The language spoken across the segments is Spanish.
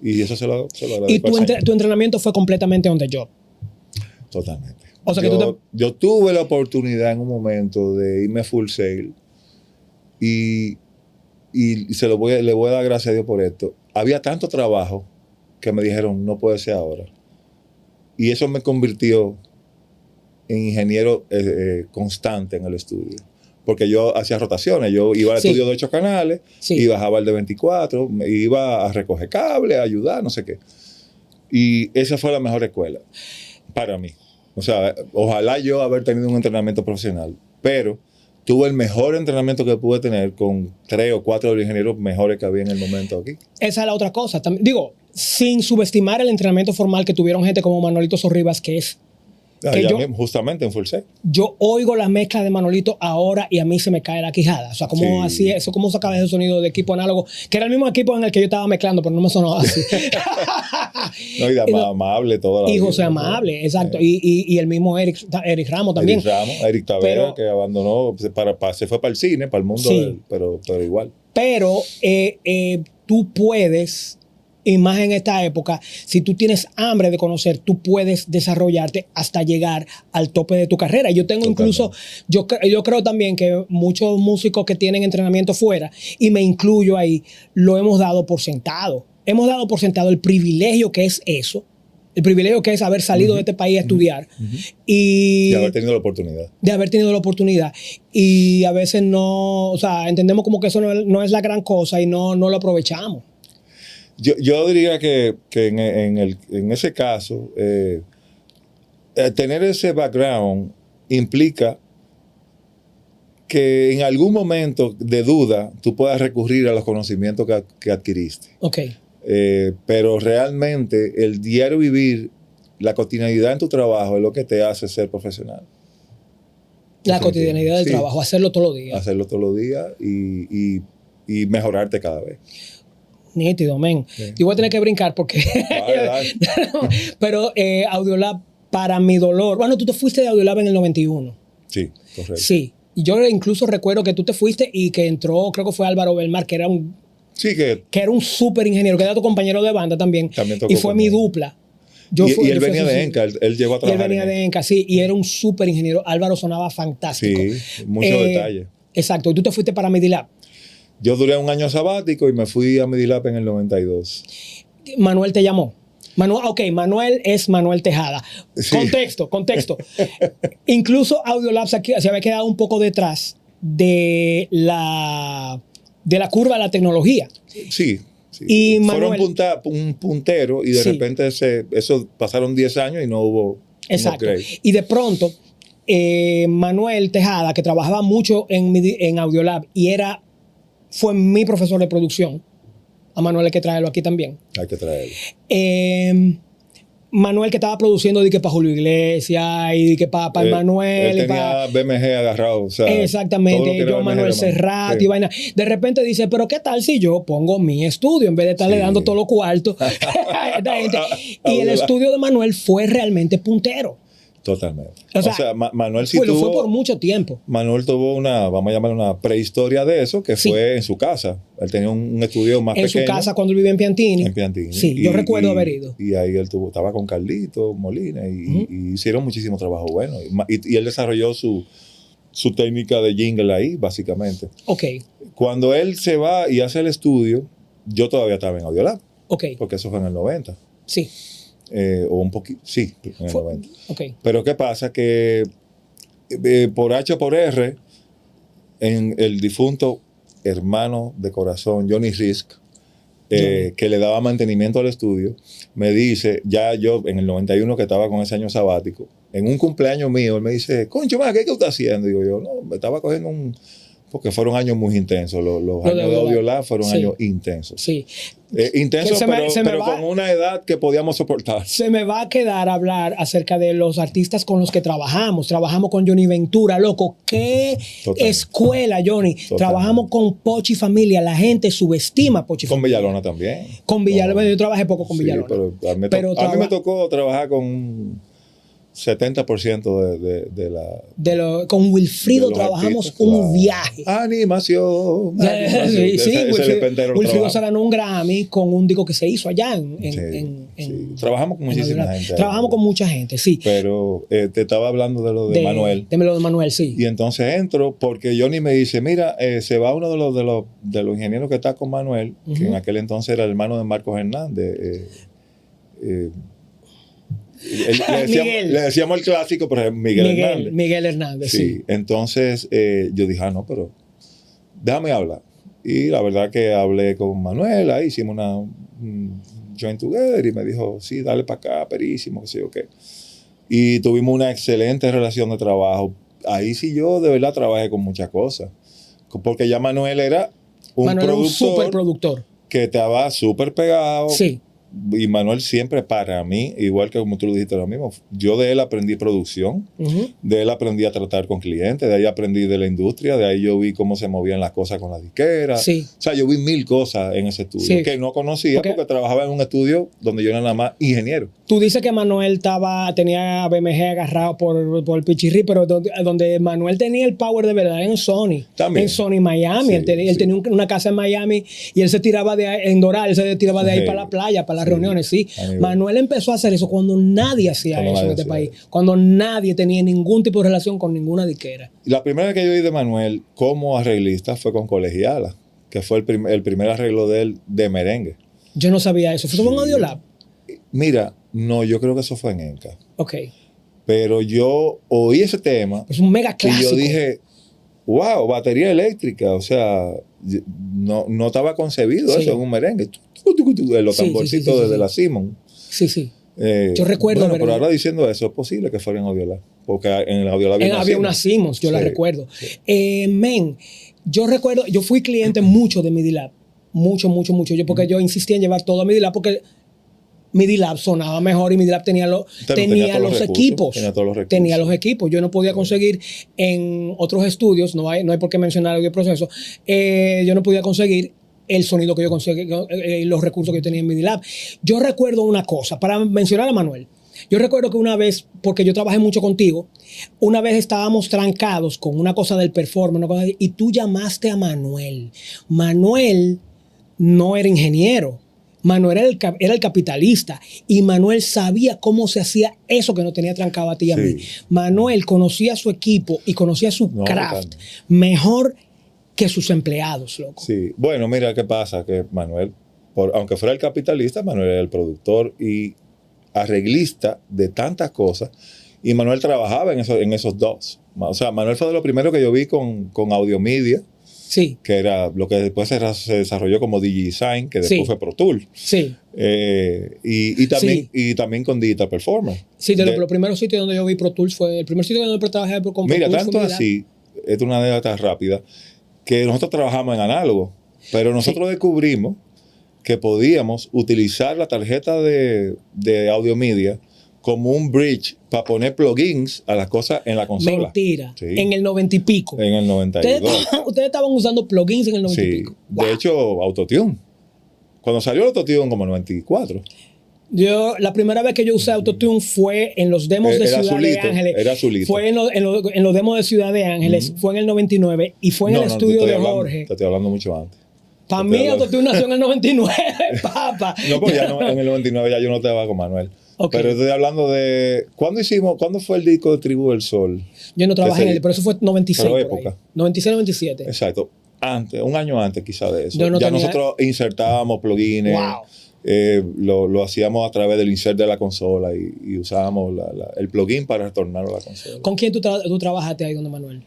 Y eso se lo agradezco. Y tu entrenamiento fue completamente on the job. Totalmente. O sea, yo tuve la oportunidad en un momento de irme full sail y le voy a dar gracias a Dios por esto. Había tanto trabajo que me dijeron, no puede ser ahora. Y eso me convirtió en ingeniero constante en el estudio. Porque yo hacía rotaciones. Yo iba al estudio de 8 canales y bajaba al de 24. Me iba a recoger cable, a ayudar, no sé qué. Y esa fue la mejor escuela para mí. O sea, ojalá yo haber tenido un entrenamiento profesional, pero tuve el mejor entrenamiento que pude tener con 3 o 4 de los ingenieros mejores que había en el momento aquí. Esa es la otra cosa. Digo, sin subestimar el entrenamiento formal que tuvieron gente como Manolito Sorribas, que es... justamente en full sail. Yo oigo la mezcla de Manolito ahora y a mí se me cae la quijada. O sea, como así, eso, cómo sacaba ese sonido de equipo análogo, que era el mismo equipo en el que yo estaba mezclando, pero no me sonaba así. No, y de amable toda la vida. Y José Amable, exacto. Y el mismo Eric Ramos también. Eric Tavera, que abandonó, se fue para el cine, para el mundo, pero igual. Pero tú puedes... Y más en esta época, si tú tienes hambre de conocer, tú puedes desarrollarte hasta llegar al tope de tu carrera. Yo tengo incluso, yo creo también que muchos músicos que tienen entrenamiento fuera, y me incluyo ahí, lo hemos dado por sentado. Hemos dado por sentado el privilegio que es eso, el privilegio que es haber salido de este país a estudiar. Y de haber tenido la oportunidad. De haber tenido la oportunidad. Y a veces no, o sea, entendemos como que eso no es la gran cosa y no lo aprovechamos. Yo diría que en ese caso, tener ese background implica que en algún momento de duda tú puedas recurrir a los conocimientos que adquiriste. Ok. Pero realmente el diario vivir, la cotidianidad en tu trabajo es lo que te hace ser profesional. La cotidianidad del trabajo, hacerlo todos los días. Hacerlo todos los días y mejorarte cada vez. Nítido, men. Sí. Yo voy a tener que brincar porque... Dale. Pero Audiolab, para mi dolor... Bueno, tú te fuiste de Audiolab en el 91. Sí, correcto. Sí. Y yo incluso recuerdo que tú te fuiste y que entró, creo que fue Álvaro Belmar, que era un... Sí, que era un súper ingeniero, que era tu compañero de banda también. Tocó y fue mi dupla. Y él venía de Enca, él llegó a trabajar. Y él venía de Enca, sí. Y era un súper ingeniero. Álvaro sonaba fantástico. Sí, mucho detalle. Exacto. Y tú te fuiste para Medilab. Yo duré un año sabático y me fui a Medilab en el 92. Manuel te llamó. Manuel es Manuel Tejada. Sí. Contexto. Incluso Audiolab se había quedado un poco detrás de la curva de la tecnología. Sí. Y Manuel, fueron un puntero y de repente eso pasaron 10 años y no hubo. Exacto. Y de pronto, Manuel Tejada, que trabajaba mucho en Audiolab y fue mi profesor de producción. A Manuel hay que traerlo aquí también. Hay que traerlo. Manuel, que estaba produciendo para Julio Iglesias y para Manuel. Él tenía BMG agarrado. O sea, exactamente. Yo, Manuel Serrat y vaina. De repente dice, pero ¿qué tal si yo pongo mi estudio en vez de estarle dando todos los cuartos a esta gente? Y el estudio de Manuel fue realmente puntero. Totalmente. O sea Manuel sí tuvo... fue por mucho tiempo. Manuel tuvo vamos a llamarlo una prehistoria de eso, que fue en su casa. Él tenía un estudio más pequeño. En su casa cuando él vivía en Piantini. En Piantini. Sí, yo recuerdo haber ido. Y ahí él estaba con Carlito Molina y hicieron muchísimo trabajo bueno. Y él desarrolló su técnica de jingle ahí, básicamente. Ok. Cuando él se va y hace el estudio, yo todavía estaba en Audiolab. Ok. Porque eso fue en el 90. Sí. O un poquito, sí, en el 90. Okay. Pero ¿qué pasa? Que por H o por R, en el difunto hermano de corazón, Johnny Risk, que le daba mantenimiento al estudio, me dice, ya yo en el 91 que estaba con ese año sabático, en un cumpleaños mío, él me dice, concho, ¿qué usted está haciendo? Digo yo, no, me estaba cogiendo porque fueron años muy intensos. Los años de Audiolab fueron años intensos. Sí. Intensos, pero con una edad que podíamos soportar. Se me va a quedar a hablar acerca de los artistas con los que trabajamos. Trabajamos con Johnny Ventura, loco. ¿Qué escuela, Johnny? Trabajamos con Pochi Familia. La gente subestima a Pochi Familia. Con Villalona también. Con Villalona. Yo trabajé poco con Villalona. Pero a mí me tocó trabajar con 70% de la... Con Wilfrido de los trabajamos artistas, un claro. viaje. Animación. Sí, Wilfrido Wilfrido se ganó un Grammy con un disco que se hizo allá sí. Trabajamos con muchísima gente. Trabajamos con mucha gente, sí. Pero te estaba hablando de lo de Manuel. De lo de Manuel, sí. Y entonces entro porque Johnny me dice, mira, se va uno de los ingenieros que está con Manuel, que en aquel entonces era el hermano de Marcos Hernández. Le decíamos el clásico, pero es Miguel Hernández. Miguel Hernández, sí. Entonces yo dije, no, pero déjame hablar. Y la verdad que hablé con Manuel, ahí hicimos un joint together y me dijo, sí, dale para acá, perísimo, qué sé yo qué. Y tuvimos una excelente relación de trabajo. Ahí sí yo de verdad trabajé con muchas cosas. Porque ya Manuel era un súper productor. Que estaba súper pegado. Sí. Y Manuel siempre para mí, igual que como tú lo dijiste lo mismo, yo de él aprendí producción, de él aprendí a tratar con clientes, de ahí aprendí de la industria, de ahí yo vi cómo se movían las cosas con las disqueras. Sí. O sea, yo vi 1000 cosas en ese estudio que no conocía porque trabajaba en un estudio donde yo era nada más ingeniero. Tú dices que Manuel tenía BMG agarrado por el pichirri, pero donde Manuel tenía el power de verdad en Sony. También. En Sony Miami. Él tenía una casa en Miami y él se tiraba en Doral, él se tiraba de ahí para la playa, para las reuniones, sí. Manuel empezó a hacer eso cuando nadie hacía eso en este país. Cuando nadie tenía ningún tipo de relación con ninguna disquera. La primera vez que yo oí de Manuel como arreglista fue con Colegiala, que fue el primer arreglo de él de merengue. Yo no sabía eso. ¿Fue un Audiolab? Mira, no, yo creo que eso fue en Enca. Ok. Pero yo oí ese tema. Es un mega clásico. Y yo dije, wow, batería eléctrica. O sea, no estaba concebido eso en un merengue. Los tamborcitos desde la Simon. Sí, sí. Yo recuerdo. Bueno, pero ahora diciendo eso, es posible que fuera en Audiolab. Porque en el Audiolab había una Simons, yo la recuerdo. Sí. Yo recuerdo, yo fui cliente mucho de MIDI Lab. Mucho. Porque yo insistía en llevar todo a MIDI Lab porque MIDI Lab sonaba mejor y MIDI Lab tenía los equipos. Tenía los equipos. Yo no podía conseguir en otros estudios, no hay por qué mencionar el proceso, yo no podía conseguir el sonido que yo conseguí, los recursos que yo tenía en MIDI Lab. Yo recuerdo una cosa, para mencionar a Manuel. Yo recuerdo que una vez, porque yo trabajé mucho contigo, una vez estábamos trancados con una cosa del performance, y tú llamaste a Manuel. Manuel no era ingeniero. Manuel era el capitalista y Manuel sabía cómo se hacía eso que nos tenía trancado a ti y a mí. Manuel conocía su equipo y conocía su craft mejor que sus empleados, loco. Sí, bueno, mira qué pasa, que Manuel, aunque fuera el capitalista, Manuel era el productor y arreglista de tantas cosas, y Manuel trabajaba en esos dos. O sea, Manuel fue de lo primero que yo vi con Audio Media, que era lo que después se desarrolló como DigiDesign, que después fue Pro Tool. Sí. Y también con Digital Performance. Sí, de los primeros sitios donde yo vi Pro Tools fue el primer sitio donde trabajé con Pro Tools. Mira, tanto así, es una anécdota rápida, que nosotros trabajamos en análogo, pero nosotros descubrimos que podíamos utilizar la tarjeta de Audio Media como un bridge para poner plugins a las cosas en la consola. Mentira. Sí. En el 90 y pico. En el 92. Ustedes estaban usando plugins en el 90 y pico. Wow. De hecho, Autotune. Cuando salió el Autotune como 94. La primera vez que yo usé Autotune fue en los demos de Ciudad de Ángeles. Era azulito. Fue en los demos de Ciudad de Ángeles. Fue en el 99 y fue en el estudio de Jorge. Te estoy hablando mucho antes. Para mí Autotune nació en el 99, papá. No, porque en el 99 ya yo no estaba con Manuel. Okay. Pero estoy hablando de... ¿Cuándo fue el disco de Tribu del Sol? Yo no trabajé en él, pero eso fue 96. Pero época. 96, 97. Exacto. Antes, un año antes quizá de eso. No nosotros insertábamos plugins. Wow. Lo hacíamos a través del insert de la consola y usábamos el plugin para retornarlo a la consola. ¿Con quién tú trabajaste ahí, don Manuel?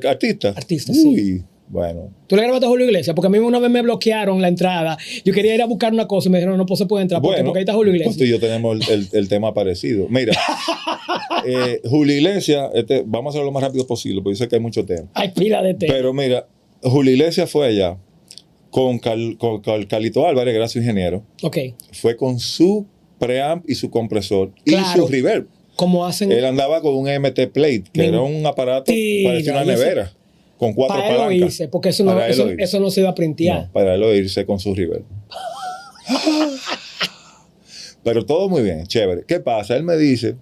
¿Artista? Artista, sí. Bueno. ¿Tú le grabaste a Julio Iglesias? Porque a mí una vez me bloquearon la entrada. Yo quería ir a buscar una cosa y me dijeron, no se puede entrar. Porque ahí está Julio Iglesias. Pues tú y yo tenemos el tema parecido. Mira, Julio Iglesias, vamos a hacerlo lo más rápido posible, porque yo sé que hay mucho tema. Hay pila de tema. Pero mira, Julio Iglesias fue allá con Carlito Álvarez, que era su ingeniero. Ok. Fue con su preamp y su compresor y su reverb. Como hacen. Él andaba con un MT Plate, que era un aparato, parecía una nevera. Con 4 palancas. Para él oírse, porque eso no se iba a printear. No, para él oírse con su reverb. Pero todo muy bien, chévere. ¿Qué pasa? Él me dice,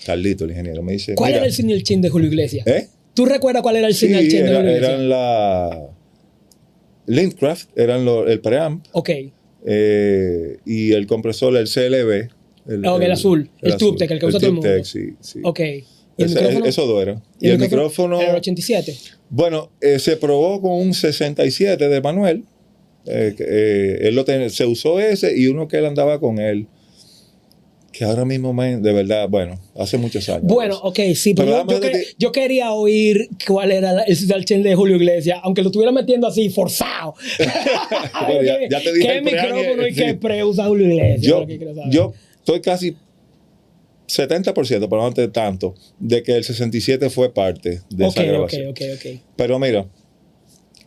Carlito, el ingeniero, me dice... ¿Cuál mira, era el signature chain de Julio Iglesias? ¿Eh? ¿Tú recuerdas cuál era el Sí, signature chain de Julio Iglesias? eran la... Lindcraft, eran el preamp. Ok. Y el compresor, el CLB. El azul, el TubeTech, el que usa todo el mundo. TubeTech, sí, sí. Ok. ¿Y el micrófono? Esos dos eran. ¿Y el micrófono? ¿Era el 87? Bueno, se probó con un 67 de Manuel. Se usó ese y uno que él andaba con él. Que ahora mismo, de verdad, bueno, hace muchos años. Bueno, ok, sí, pero yo quería oír cuál era el signature chain de Julio Iglesias, aunque lo estuviera metiendo así, forzado. Bueno, ya te dije ¿Qué micrófono y qué pre usa Julio Iglesias? Yo estoy casi 70%, pero no de tanto, de que el 67 fue parte de esa grabación. Ok. Pero mira,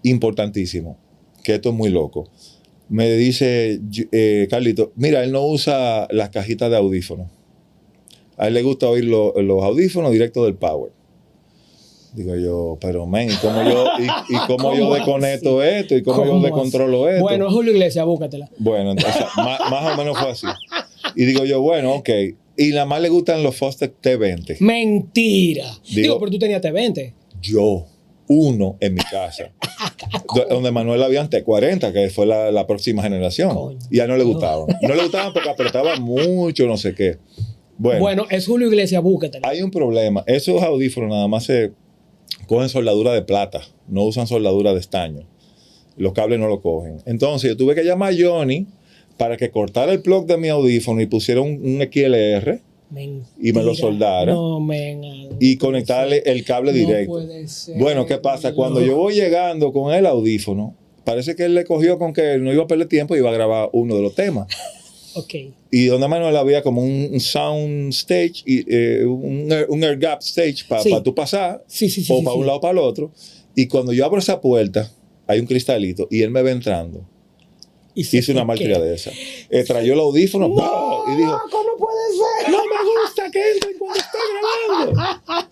importantísimo, que esto es muy loco. Me dice Carlito, mira, él no usa las cajitas de audífonos. A él le gusta oír los audífonos directo del power. Digo yo, pero men, ¿cómo yo desconecto esto? ¿Y cómo yo descontrolo esto? Bueno, Julio Iglesias, búscatela. Bueno, entonces, más o menos fue así. Y digo yo, bueno, ok. Y nada más le gustan los Foster T20. Mentira. Digo, pero tú tenías T20. Yo, uno en mi casa. Donde Manuel había ante 40, que fue la próxima generación. Coño, y a él no le gustaban. No le gustaban porque apretaban mucho, no sé qué. Bueno, es Julio Iglesias, búscatela. Hay un problema. Esos audífonos nada más se cogen soldadura de plata. No usan soldadura de estaño. Los cables no lo cogen. Entonces yo tuve que llamar a Johnny para que cortara el plug de mi audífono y pusiera un XLR. Mentira. Y me lo soldara. Y conectarle el cable directo. Puede ser. Bueno, ¿qué pasa? Cuando yo voy llegando con el audífono, parece que él le cogió con que no iba a perder tiempo y iba a grabar uno de los temas. Ok. Y donde Manuel había como un sound stage, un air gap stage para tú pasar, o para un lado o para el otro. Y cuando yo abro esa puerta, hay un cristalito y él me ve entrando. Hice una marca de esa. Trayó el audífono y dijo, ¿cómo puede ser? No me gusta que entren cuando estoy grabando.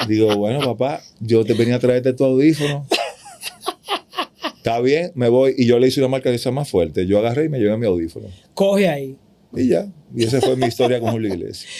Digo, bueno, papá, yo te venía a traerte tu audífono. Está bien, me voy. Y yo le hice una marca de esa más fuerte. Yo agarré y me llevé mi audífono. Coge ahí. Y ya. Y esa fue mi historia con Julio Iglesias.